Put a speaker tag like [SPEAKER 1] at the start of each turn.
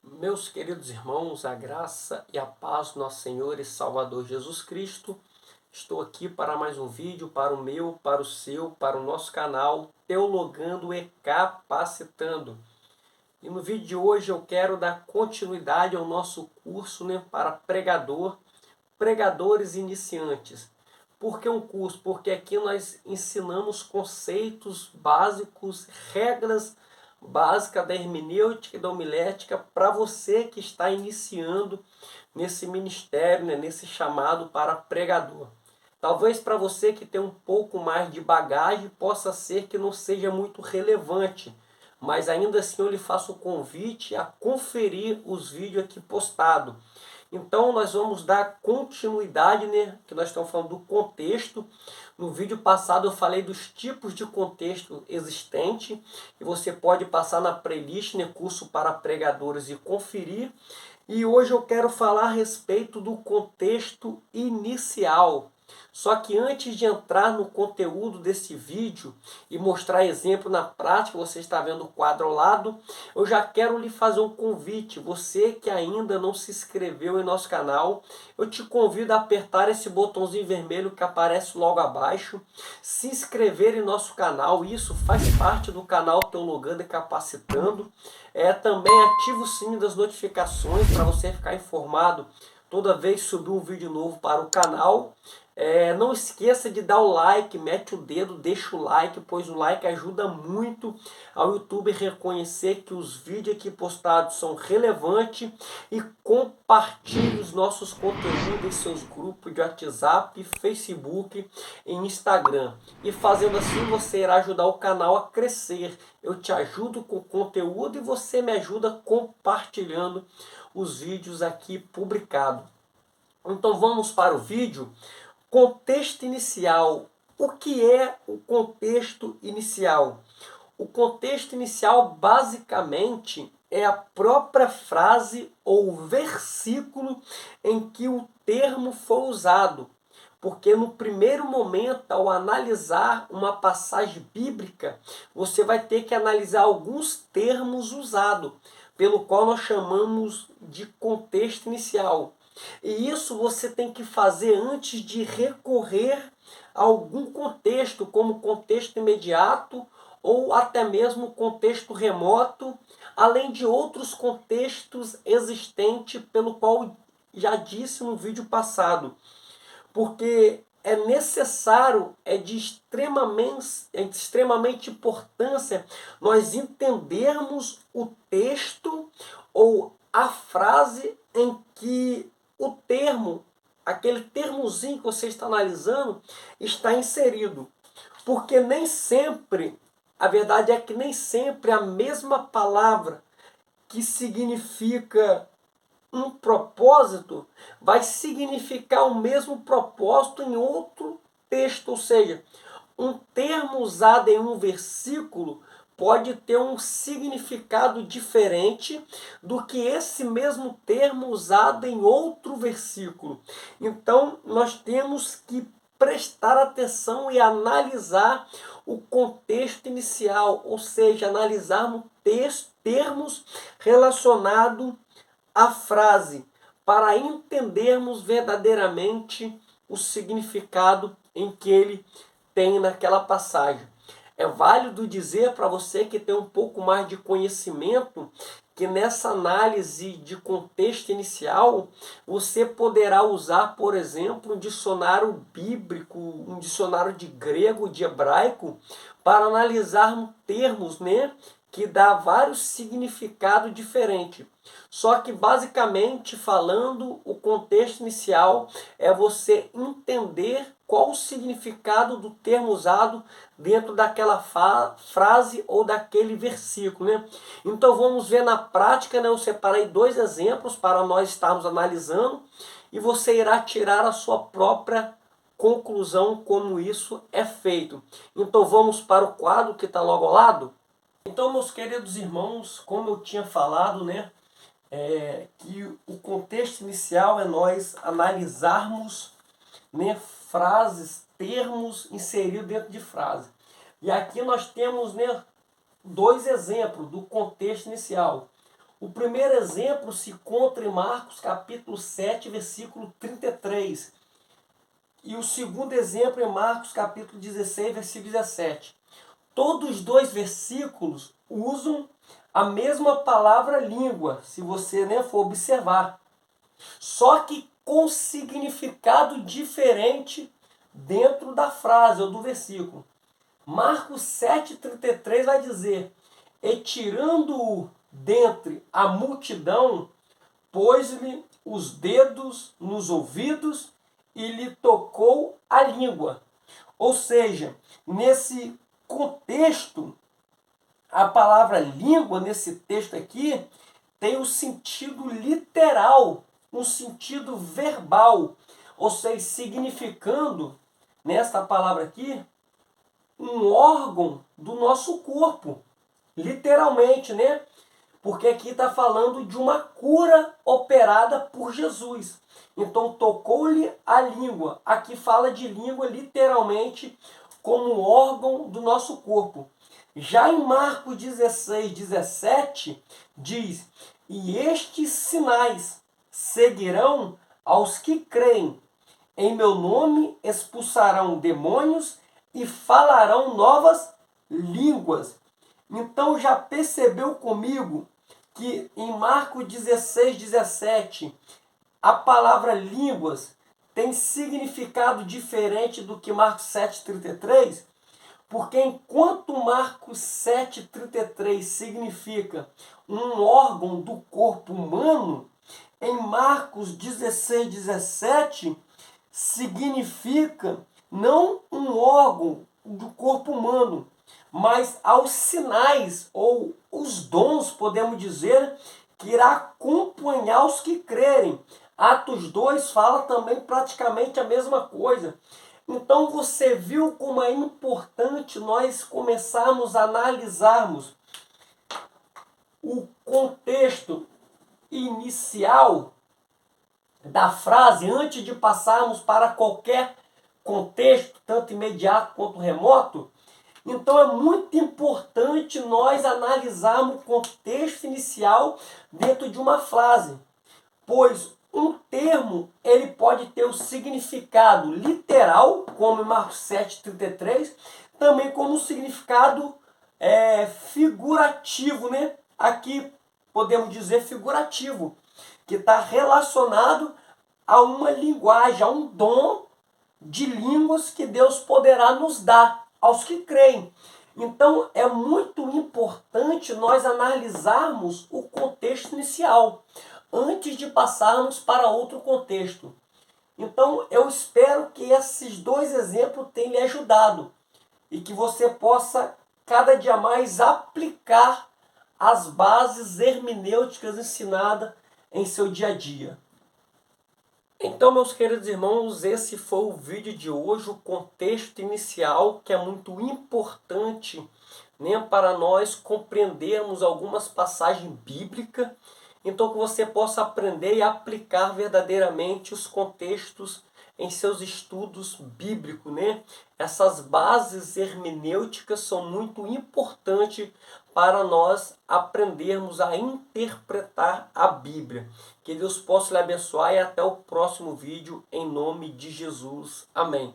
[SPEAKER 1] Meus queridos irmãos, a graça e a paz do nosso Senhor e Salvador Jesus Cristo. Estou aqui para mais um vídeo, para o meu, para o seu, para o nosso canal Teologando e Capacitando. E no vídeo de hoje eu quero dar continuidade ao nosso curso, para pregadores iniciantes. Por que um curso? Porque aqui nós ensinamos conceitos básicos, regras básicas da hermenêutica e da homilética para você que está iniciando nesse ministério, nesse chamado para pregador. Talvez para você que tem um pouco mais de bagagem possa ser que não seja muito relevante, mas ainda assim eu lhe faço o convite a conferir os vídeos aqui postados. Então nós vamos dar continuidade, que nós estamos falando do contexto. No vídeo passado eu falei dos tipos de contexto existente, e você pode passar na playlist, curso para pregadores, e conferir. E hoje eu quero falar a respeito do contexto inicial. Só que antes de entrar no conteúdo desse vídeo e mostrar exemplo na prática, você está vendo o quadro ao lado, eu já quero lhe fazer um convite. Você que ainda não se inscreveu em nosso canal, eu te convido a apertar esse botãozinho vermelho que aparece logo abaixo, se inscrever em nosso canal. Isso faz parte do canal Teologando e Capacitando. Também ativa o sininho das notificações para você ficar informado toda vez que subir um vídeo novo para o canal. Não esqueça de dar o like, mete o dedo, deixa o like, pois o like ajuda muito ao YouTube reconhecer que os vídeos aqui postados são relevantes, e compartilhe os nossos conteúdos em seus grupos de WhatsApp, Facebook e Instagram. E fazendo assim você irá ajudar o canal a crescer. Eu te ajudo com conteúdo e você me ajuda compartilhando os vídeos aqui publicados. Então vamos para o vídeo. Contexto inicial. O que é o contexto inicial? O contexto inicial basicamente é a própria frase ou versículo em que o termo foi usado. Porque no primeiro momento, ao analisar uma passagem bíblica, você vai ter que analisar alguns termos usados, pelo qual nós chamamos de contexto inicial. E isso você tem que fazer antes de recorrer a algum contexto, como contexto imediato ou até mesmo contexto remoto, além de outros contextos existentes, pelo qual já disse no vídeo passado. Porque é necessário, é de extremamente importância nós entendermos o texto ou a frase em que o termo, aquele termozinho que você está analisando, está inserido. Porque nem sempre, a verdade é que nem sempre a mesma palavra que significa um propósito vai significar o mesmo propósito em outro texto. Ou seja, um termo usado em um versículo pode ter um significado diferente do que esse mesmo termo usado em outro versículo. Então, nós temos que prestar atenção e analisar o contexto inicial, ou seja, analisarmos termos relacionados à frase, para entendermos verdadeiramente o significado em que ele tem naquela passagem. É válido dizer para você que tem um pouco mais de conhecimento que nessa análise de contexto inicial você poderá usar, por exemplo, um dicionário bíblico, um dicionário de grego, de hebraico, para analisar termos, que dá vários significados diferentes. Só que basicamente falando, o contexto inicial é você entender qual o significado do termo usado dentro daquela frase ou daquele versículo. Então vamos ver na prática, eu separei 2 exemplos para nós estarmos analisando, e você irá tirar a sua própria conclusão como isso é feito. Então vamos para o quadro que está logo ao lado. Então, meus queridos irmãos, como eu tinha falado, que o contexto inicial é nós analisarmos, frases, termos inseridos dentro de frase. E aqui nós temos, 2 exemplos do contexto inicial. O primeiro exemplo se encontra em Marcos capítulo 7, versículo 33. E o segundo exemplo em Marcos capítulo 16, versículo 17. Todos os dois versículos usam a mesma palavra língua, se você for observar. Só que com significado diferente dentro da frase ou do versículo. Marcos 7,33 vai dizer: e tirando-o dentre a multidão, pôs-lhe os dedos nos ouvidos e lhe tocou a língua. Ou seja, nesse contexto, a palavra língua, nesse texto aqui, tem um sentido literal, um sentido verbal, ou seja, significando, nesta palavra aqui, um órgão do nosso corpo, literalmente, né? Porque aqui está falando de uma cura operada por Jesus. Então, tocou-lhe a língua. Aqui fala de língua literalmente como órgão do nosso corpo. Já em Marcos 16, 17, diz: e estes sinais seguirão aos que creem. Em meu nome expulsarão demônios e falarão novas línguas. Então já percebeu comigo que em Marcos 16, 17, a palavra línguas tem significado diferente do que Marcos 7, 33? Porque enquanto Marcos 7,33 significa um órgão do corpo humano, em Marcos 16, 17 significa não um órgão do corpo humano, mas aos sinais ou os dons, podemos dizer, que irá acompanhar os que crerem. Atos 2 fala também praticamente a mesma coisa. Então você viu como é importante nós começarmos a analisarmos o contexto inicial da frase antes de passarmos para qualquer contexto, tanto imediato quanto remoto. Então é muito importante nós analisarmos o contexto inicial dentro de uma frase, pois um termo ele pode ter o significado literal, como em Marcos 7,33, também como um significado figurativo, né? Aqui podemos dizer figurativo, que está relacionado a uma linguagem, a um dom de línguas que Deus poderá nos dar aos que creem. Então é muito importante nós analisarmos o contexto inicial antes de passarmos para outro contexto. Então eu espero que esses dois exemplos tenham lhe ajudado e que você possa cada dia mais aplicar as bases hermenêuticas ensinadas em seu dia a dia. Então, meus queridos irmãos, esse foi o vídeo de hoje, o contexto inicial, que é muito importante, né, para nós compreendermos algumas passagens bíblicas, então que você possa aprender e aplicar verdadeiramente os contextos em seus estudos bíblicos, né? Essas bases hermenêuticas são muito importantes para nós aprendermos a interpretar a Bíblia. Que Deus possa lhe abençoar e até o próximo vídeo, em nome de Jesus. Amém.